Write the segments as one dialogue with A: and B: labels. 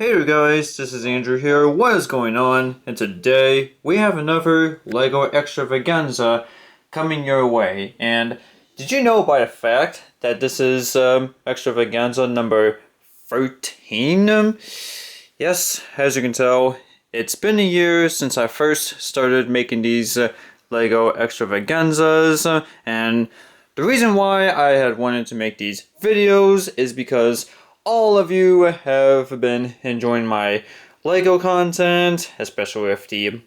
A: Hey there guys, this is Andrew here. What is going on? And today we have another LEGO Extravaganza coming your way. And did you know by the fact that this is Extravaganza number 13? Yes, as you can tell, it's been a year since I first started making these LEGO Extravaganzas. And the reason why I had wanted to make these videos is because all of you have been enjoying my LEGO content, especially with the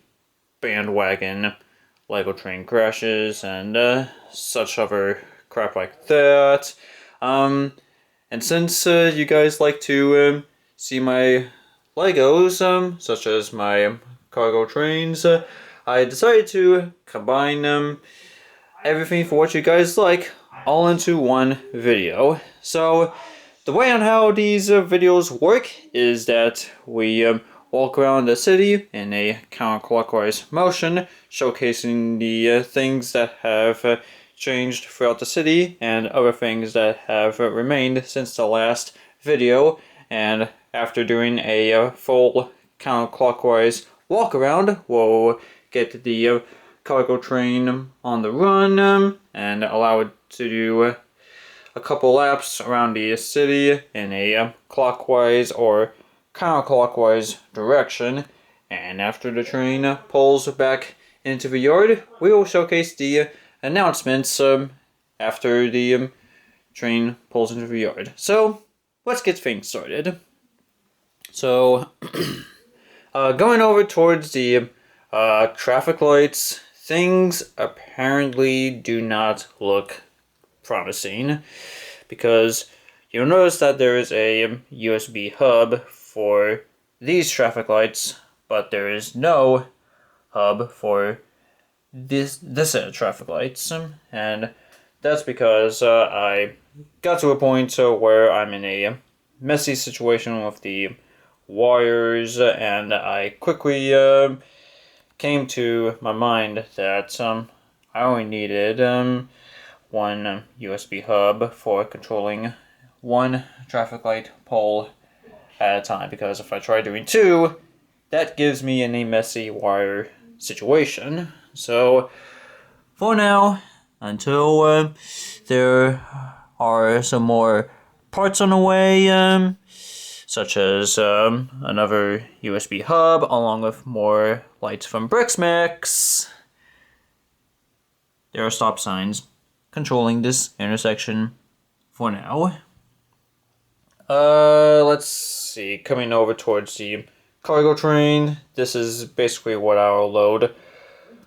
A: bandwagon LEGO train crashes and such other crap like that. And since you guys like to see my LEGOs, such as my cargo trains, I decided to combine everything for what you guys like all into one video. So the way on how these videos work is that we walk around the city in a counterclockwise motion, showcasing the things that have changed throughout the city and other things that have remained since the last video. And after doing a full counterclockwise walk around, we'll get the cargo train on the run and allow it to do a couple laps around the city in a clockwise or counterclockwise direction. And after the train pulls back into the yard, we will showcase the announcements after the train pulls into the yard. So let's get things started. So going over towards the traffic lights, things apparently do not look promising, because you'll notice that there is a USB hub for these traffic lights, but there is no hub for this set of traffic lights, and that's because I got to a point where I'm in a messy situation with the wires, and I quickly came to my mind that I only needed one USB hub for controlling one traffic light pole at a time, because if I try doing two, that gives me in a messy wire situation. So for now, until there are some more parts on the way, such as another USB hub along with more lights from Brixmix, there are stop signs controlling this intersection for now. Let's see, coming over towards the cargo train, this is basically what our load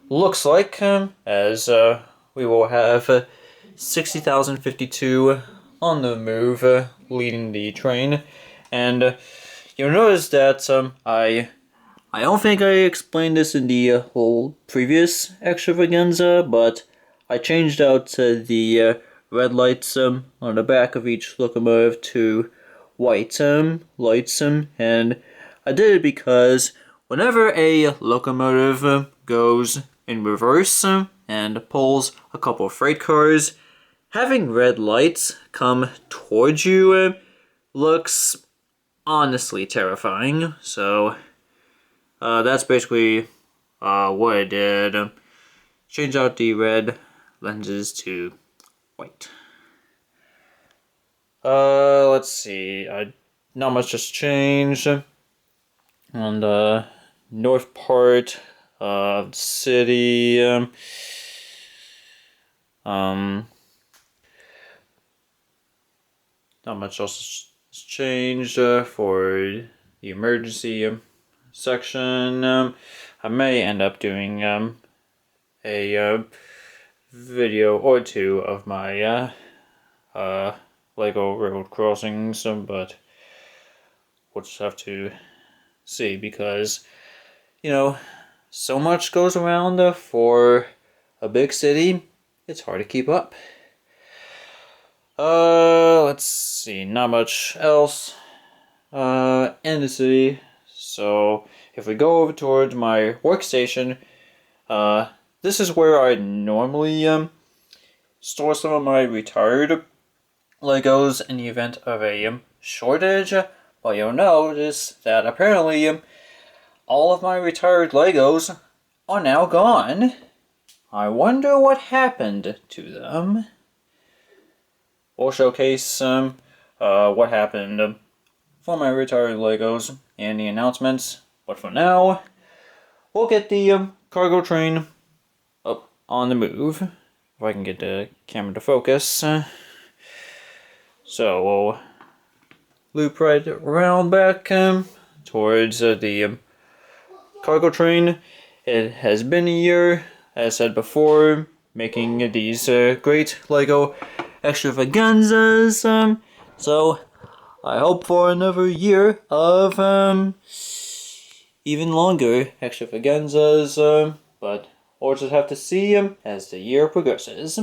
A: looks like, as we will have 60,052 on the move leading the train. And you'll notice that I don't think I explained this in the whole previous extravaganza, but I changed out the red lights on the back of each locomotive to white lights, and I did it because whenever a locomotive goes in reverse and pulls a couple of freight cars, having red lights come towards you looks honestly terrifying. So that's basically what I did. Change out the red lenses to white. Let's see. Not much just changed on the north part of the city. Not much else has changed for the emergency section. I may end up doing a video or two of my LEGO road crossings, but we'll just have to see, because you know, so much goes around for a big city, it's hard to keep up. Let's see, not much else in the city. So if we go over towards my workstation, this is where I normally store some of my retired LEGOs in the event of a shortage, Well, you'll notice that apparently all of my retired Legos are now gone. I wonder what happened to them. We'll showcase what happened for my retired Legos and the announcements. But for now, we'll get the cargo train up on the move. If I can get the camera to focus. So we'll loop right around back towards the cargo train. It has been a year, as I said before, making these great Lego extravaganzas. So I hope for another year of even longer extravaganzas. But we'll just have to see as the year progresses.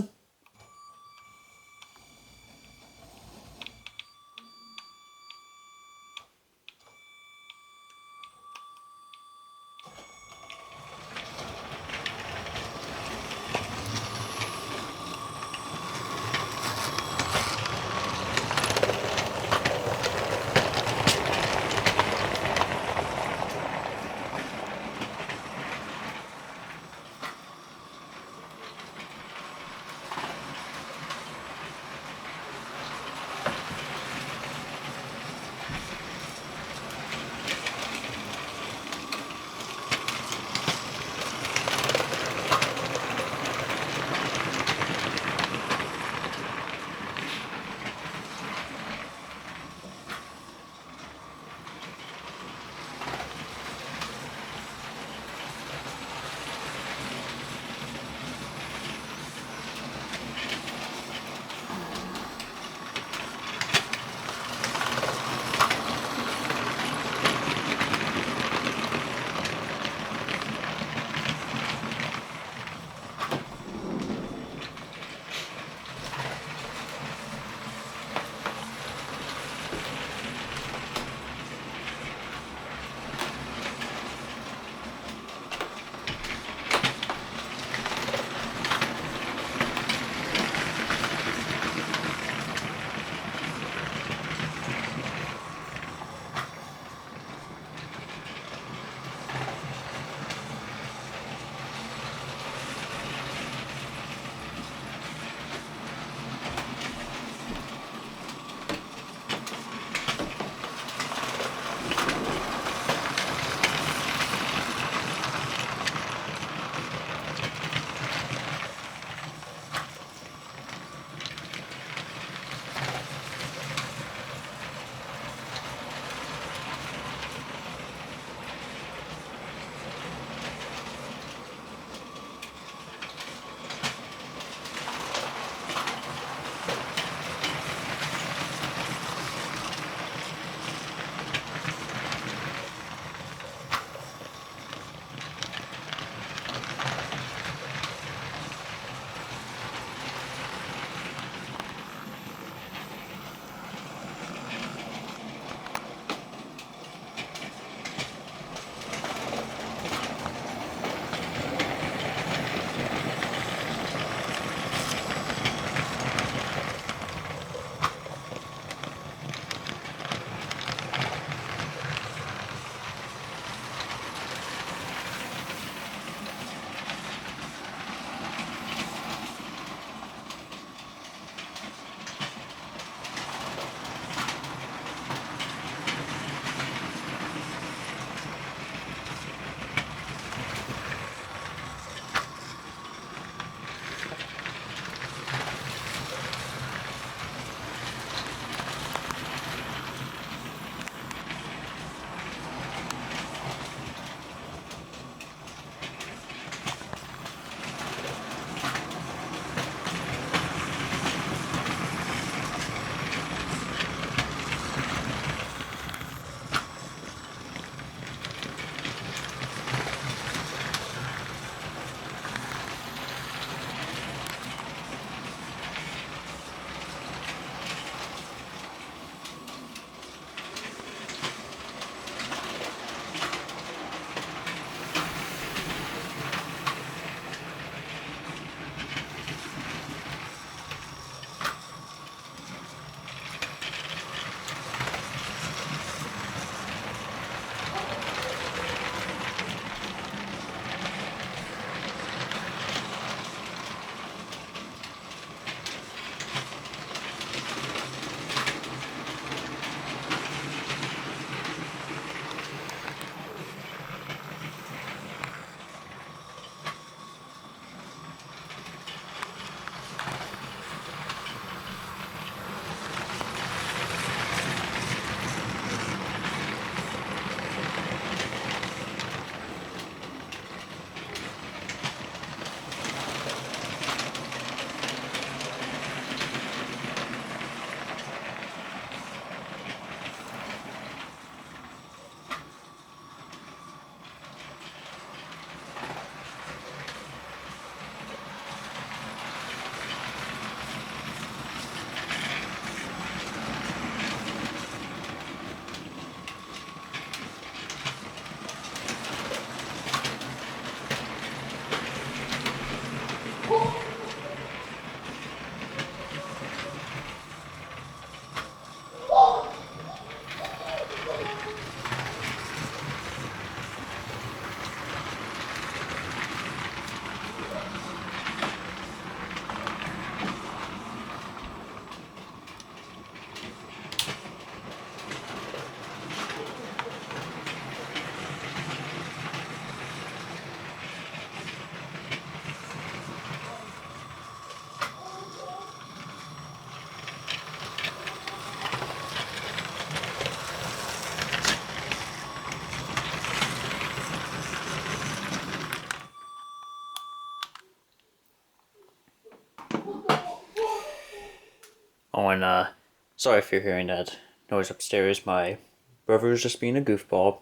A: Oh, and sorry if you're hearing that noise upstairs. My brother's just being a goofball.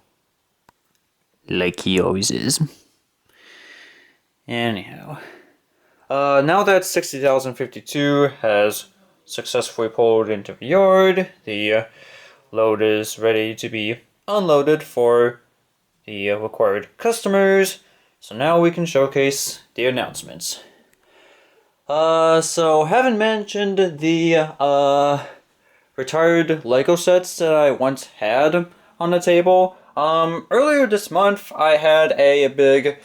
A: Like he always is. Anyhow. Now that 60,052 has successfully pulled into the yard, the load is ready to be unloaded for the required customers. So now we can showcase the announcements. So haven't mentioned the retired Lego sets that I once had on the table. Earlier this month I had a big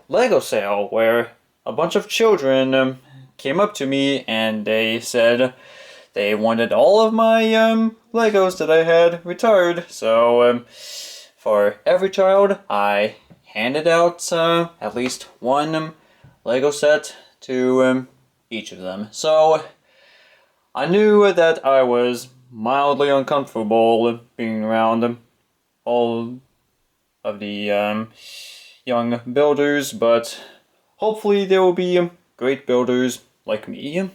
A: Lego sale where a bunch of children came up to me and they said they wanted all of my Legos that I had retired. So for every child, I handed out at least one Lego set to each of them. So I knew that I was mildly uncomfortable being around all of the young builders, but hopefully there will be great builders like me.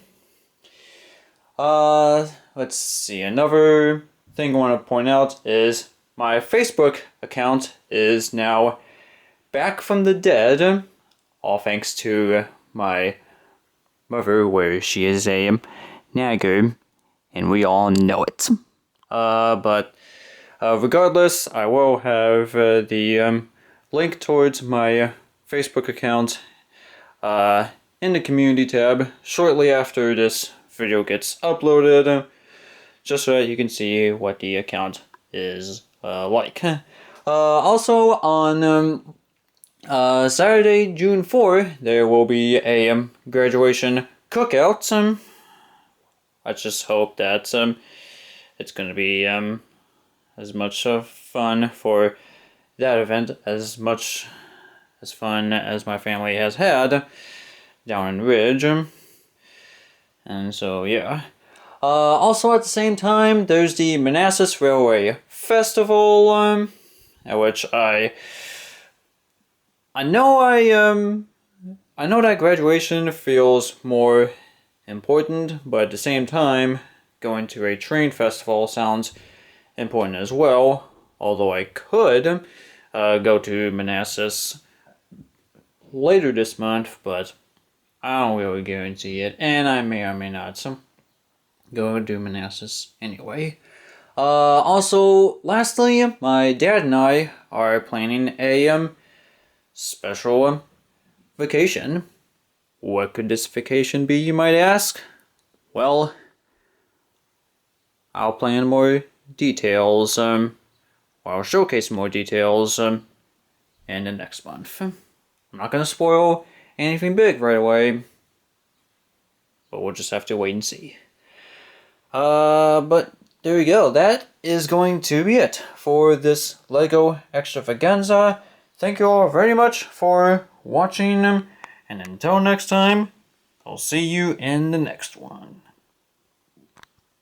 A: Let's see, another thing I want to point out is my Facebook account is now back from the dead, all thanks to my mother, where she is a nagger, and we all know it. But regardless, I will have the link towards my Facebook account in the community tab shortly after this video gets uploaded, just so that you can see what the account is like. Also on Saturday, June 4, there will be a graduation cookout. I just hope that it's going to be as much fun for that event as much as fun as my family has had down in Ridge. And so, yeah. Also at the same time, there's the Manassas Railway Festival, at which I know that graduation feels more important, but at the same time, going to a train festival sounds important as well. Although I could go to Manassas later this month, but I don't really guarantee it, and I may or may not go to Manassas anyway. Also, lastly, my dad and I are planning a special vacation. What could this vacation be, you might ask? Well, I'll plan more details, or I'll showcase more details in the next month. I'm not gonna spoil anything big right away, but we'll just have to wait and see. But there you go. That is going to be it for this LEGO Extravaganza. Thank you all very much for watching, and until next time, I'll see you in the next one.